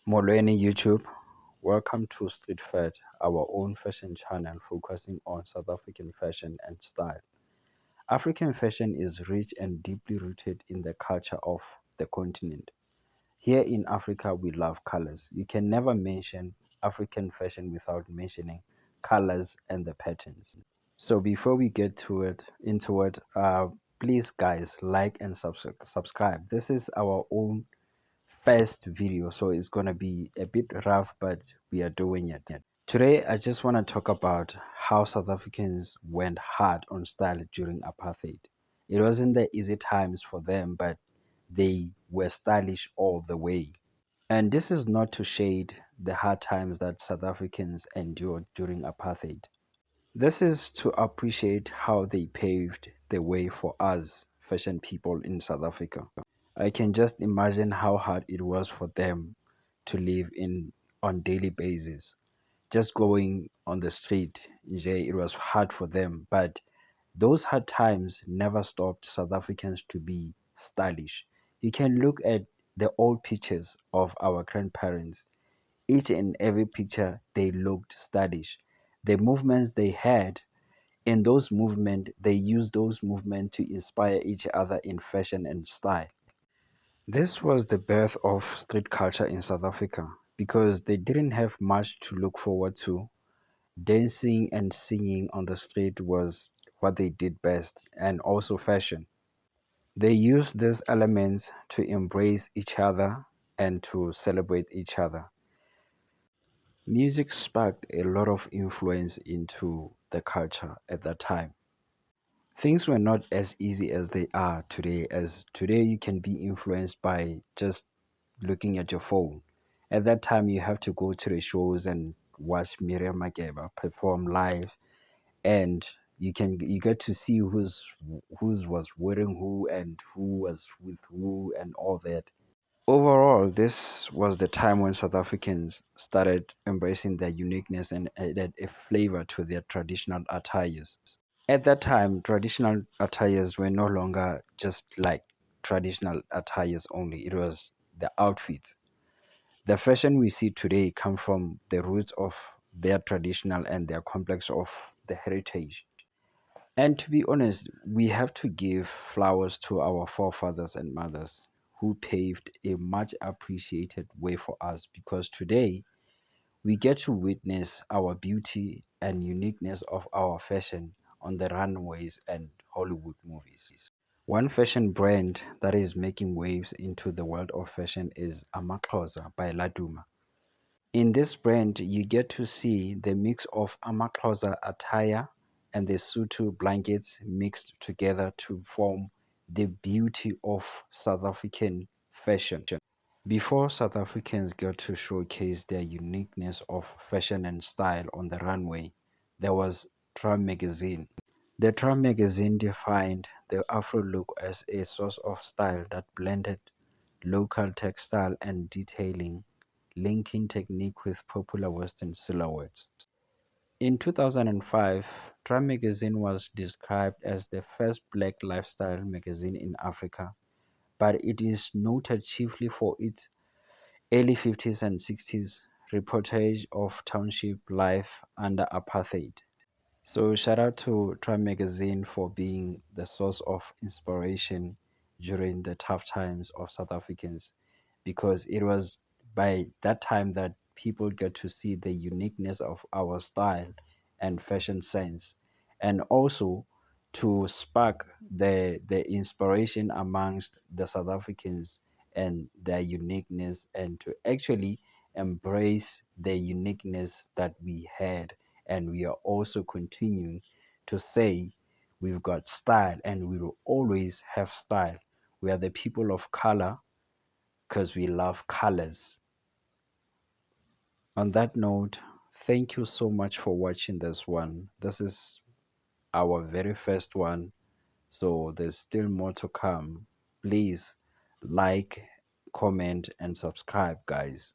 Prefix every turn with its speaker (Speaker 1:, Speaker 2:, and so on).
Speaker 1: Molweni YouTube, welcome to Street Fat, our own fashion channel focusing on South African fashion and style. African fashion is rich and deeply rooted in the culture of the continent. Here in Africa, we love colors. You can never mention African fashion without mentioning colors and the patterns. So before we get into it, please guys like and subscribe. This is our own first video, so it's gonna be a bit rough, but we are doing it. Today I just want to talk about how South Africans went hard on style during apartheid. It wasn't the easy times for them, but they were stylish all the way. And this is not to shade the hard times that South Africans endured during apartheid. This is to appreciate how they paved the way for us fashion people in South Africa. I can just imagine how hard it was for them to live in on daily basis. Just going on the street, it was hard for them, but those hard times never stopped South Africans to be stylish. You can look at the old pictures of our grandparents. Each and every picture, they looked stylish. The movements they had, in those movements, they used those movements to inspire each other in fashion and style. This was the birth of street culture in South Africa because they didn't have much to look forward to. Dancing and singing on the street was what they did best, and also fashion. They used these elements to embrace each other and to celebrate each other. Music sparked a lot of influence into the culture at that time. Things were not as easy as they are today, as today you can be influenced by just looking at your phone. At that time, you have to go to the shows and watch Miriam Makeba perform live, and you get to see who's was wearing who and who was with who and all that. Overall, this was the time when South Africans started embracing their uniqueness and added a flavor to their traditional attires. At that time, traditional attires were no longer just like traditional attires only. It was the outfits. The fashion we see today come from the roots of their traditional and their complex of the heritage. And to be honest, we have to give flowers to our forefathers and mothers who paved a much appreciated way for us, because today we get to witness our beauty and uniqueness of our fashion on the runways and Hollywood movies. One fashion brand that is making waves into the world of fashion is Amaxhosa by Laduma. In this brand, you get to see the mix of Amaxhosa attire and the Sotho blankets mixed together to form the beauty of South African fashion. Before South Africans got to showcase their uniqueness of fashion and style on the runway, there was Drum magazine. The Drum magazine defined the Afro look as a source of style that blended local textile and detailing, linking technique with popular Western silhouettes. In 2005, Drum magazine was described as the first black lifestyle magazine in Africa, but it is noted chiefly for its early 50s and 60s reportage of township life under apartheid. So shout out to Time Magazine for being the source of inspiration during the tough times of South Africans, because it was by that time that people get to see the uniqueness of our style and fashion sense, and also to spark the inspiration amongst the South Africans and their uniqueness, and to actually embrace the uniqueness that we had, and we are also continuing to say we've got style and we will always have style. We are the people of color because we love colors. On that note, thank you so much for watching this one. This is our very first one, so there's still more to come. Please like, comment, and subscribe, guys.